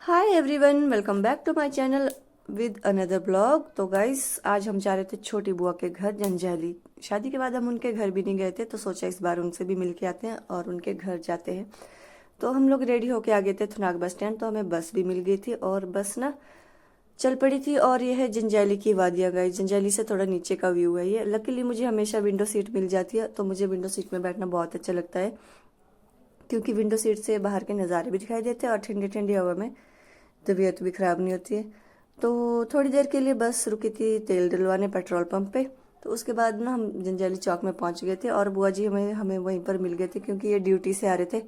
Hi everyone, welcome back to my channel with another blog. तो guys, आज हम जा रहे थे छोटी बुआ के घर जंजैली। शादी के बाद हम उनके घर भी नहीं गए थे, तो सोचा इस बार उनसे भी मिल के आते हैं और उनके घर जाते हैं। तो हम लोग रेडी होके आ गए थे थुनाग बस स्टैंड। तो हमें बस भी मिल गई थी और बस ना चल पड़ी थी। और ये है जंजैली की वादियाँ गाइस। जंजैली से थोड़ा नीचे का व्यू है ये। लकीली मुझे हमेशा विंडो सीट मिल जाती है, तो मुझे विंडो सीट में बैठना बहुत अच्छा लगता है, क्योंकि विंडो सीट से बाहर के नज़ारे भी दिखाई देते हैं और ठंडी ठंडी हवा में तबीयत भी ख़राब नहीं होती है। तो थोड़ी देर के लिए बस रुकी थी तेल डलवाने पेट्रोल पंप पे। तो उसके बाद ना हम जंजैली चौक में पहुंच गए थे और बुआ जी हमें हमें वहीं पर मिल गए थे, क्योंकि ये ड्यूटी से आ रहे थे।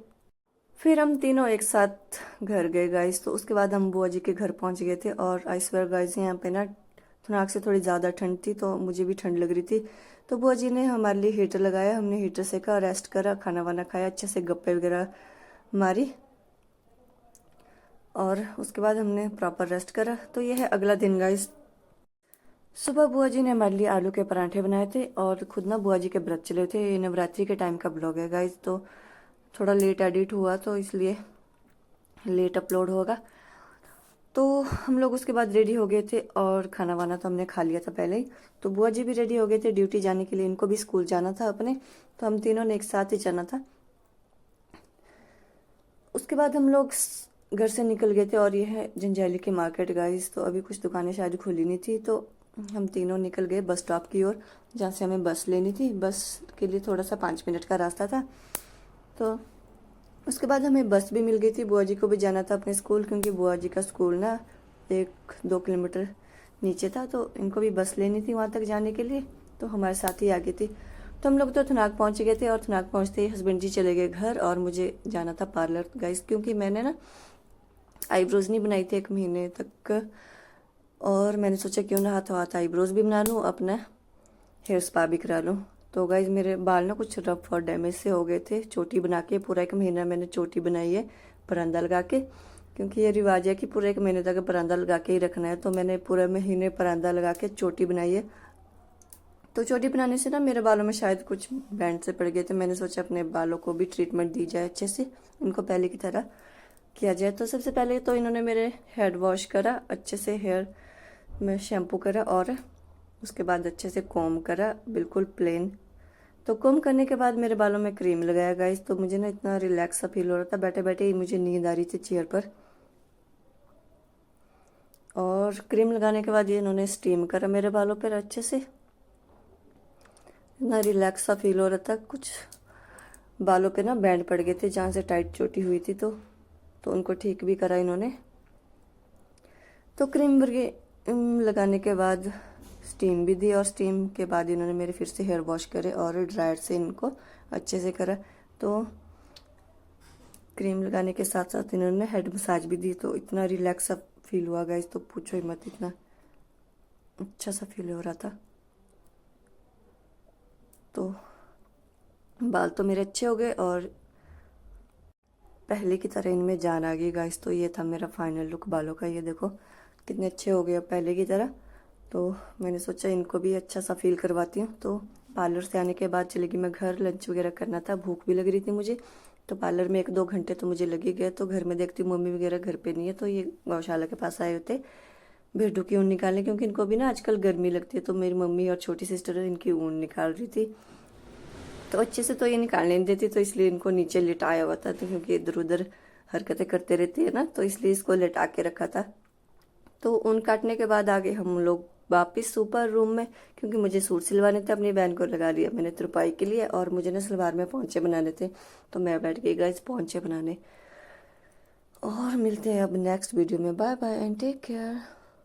फिर हम तीनों एक साथ घर गए गाइस। तो उसके बाद हम बुआ जी के घर पहुंच गए थे। और आई स्वेयर गाइस, यहाँ पे ना थुनाक से थोड़ी ज़्यादा ठंड थी, तो मुझे भी ठंड लग रही थी। तो बुआ जी ने हमारे लिए हीटर लगाया, हमने हीटर सेका, रेस्ट करा, खाना वाना खाया, अच्छे से गप्पे वगैरह मारी और उसके बाद हमने प्रॉपर रेस्ट करा। तो ये है अगला दिन गाइस। सुबह बुआ जी ने हमारे लिए आलू के पराठे बनाए थे और खुद ना बुआ जी के व्रत चले थे। ये नवरात्रि के टाइम का ब्लॉग है गाइस, तो थोड़ा लेट एडिट हुआ, तो इसलिए लेट अपलोड होगा। तो हम लोग उसके बाद रेडी हो गए थे और खाना वाना तो हमने खा लिया था पहले ही। तो बुआ जी भी रेडी हो गए थे ड्यूटी जाने के लिए, इनको भी स्कूल जाना था अपने। तो हम तीनों ने एक साथ ही जाना था। उसके बाद हम लोग घर से निकल गए थे और ये है जंजैली की मार्केट गाइस। तो अभी कुछ दुकानें शायद खुली नहीं थी, तो हम तीनों निकल गए बस स्टॉप की ओर, जहाँ से हमें बस लेनी थी। बस के लिए थोड़ा सा 5 मिनट का रास्ता था। तो उसके बाद हमें बस भी मिल गई थी। बुआ जी को भी जाना था अपने स्कूल, क्योंकि बुआ जी का स्कूल ना 1-2 किलोमीटर नीचे था। तो इनको भी बस लेनी थी वहाँ तक जाने के लिए, तो हमारे साथ ही आ गई थी। तो हम लोग तो थुनाग पहुँच गए थे और थुनाग पहुँचते ही हस्बैंड जी चले गए घर और मुझे जाना था पार्लर गाइस, क्योंकि मैंने ना आईब्रोज नहीं बनाई थी 1 महीने तक। और मैंने सोचा क्यों ना हाथों हाथ आईब्रोज भी बना लूँ, अपना हेयर स्पा भी करा लूँ। तो गाइज मेरे बाल ना कुछ रफ और डैमेज से हो गए थे। चोटी बना के पूरा 1 महीना मैंने चोटी बनाई है परांदा लगा के, क्योंकि ये रिवाज है कि पूरे 1 महीने तक परांदा लगा के ही रखना है। तो मैंने पूरे महीने परांदा लगा के चोटी बनाई है। तो चोटी बनाने से ना मेरे बालों में शायद कुछ बैंड से पड़ गए थे। मैंने सोचा अपने बालों को भी ट्रीटमेंट दी जाए अच्छे से, उनको पहले की तरह किया जाए। तो सबसे पहले तो इन्होंने मेरे हेड वॉश करा अच्छे से, हेयर में शैम्पू करा और उसके बाद अच्छे से कॉम्ब करा, बिल्कुल प्लेन। तो कॉम्ब करने के बाद मेरे बालों में क्रीम लगाया गाइस। तो मुझे ना इतना रिलैक्स सा फील हो रहा था, बैठे बैठे ही मुझे नींद आ रही थी चेयर पर। और क्रीम लगाने के बाद ये इन्होंने स्टीम करा मेरे बालों पर अच्छे से। इतना रिलैक्स सा फील हो रहा था। कुछ बालों पे ना बैंड पड़ गए थे जहाँ से टाइट चोटी हुई थी, तो उनको ठीक भी करा इन्होंने। तो क्रीम लगाने के बाद स्टीम भी दी और स्टीम के बाद इन्होंने मेरे फिर से हेयर वॉश करे और ड्रायर से इनको अच्छे से करा। तो क्रीम लगाने के साथ साथ इन्होंने हेड मसाज भी दी। तो इतना रिलैक्स सा फील हुआ गाइस, तो पूछो ही मत, इतना अच्छा सा फील हो रहा था। तो बाल तो मेरे अच्छे हो गए और पहले की तरह इनमें जान आ गई गाइस। तो ये था मेरा फाइनल लुक बालों का। ये देखो कितने अच्छे हो गए अब पहले की तरह। तो मैंने सोचा इनको भी अच्छा सा फील करवाती हूँ। तो पार्लर से आने के बाद चलेगी मैं घर, लंच वगैरह करना था, भूख भी लग रही थी मुझे। तो पार्लर में 1-2 घंटे तो मुझे लग ही गए। तो घर में देखती हूँ मम्मी वगैरह घर पे नहीं है, तो ये गौशाला के पास आए होते भेड़ों की ऊन निकालने, क्योंकि इनको भी ना आजकल गर्मी लगती है। तो मेरी मम्मी और छोटी सिस्टर इनकी ऊन निकाल रही थी। तो अच्छे से तो ये निकालने नहीं देती, तो इसलिए इनको नीचे लिटाया हुआ था। तो क्योंकि इधर उधर हरकतें करते रहती है ना, तो इसलिए इसको लिटा के रखा था। तो ऊन काटने के बाद आ गए हम लोग वापिस ऊपर रूम में, क्योंकि मुझे सूट सिलवाने थे। अपनी बहन को लगा लिया मैंने तुरपाई के लिए और मुझे ना सलवार में पोंचे बनाने थे। तो मैं बैठ गई गाइस पोंचे बनाने। और मिलते हैं अब नेक्स्ट वीडियो में। Bye bye and take care.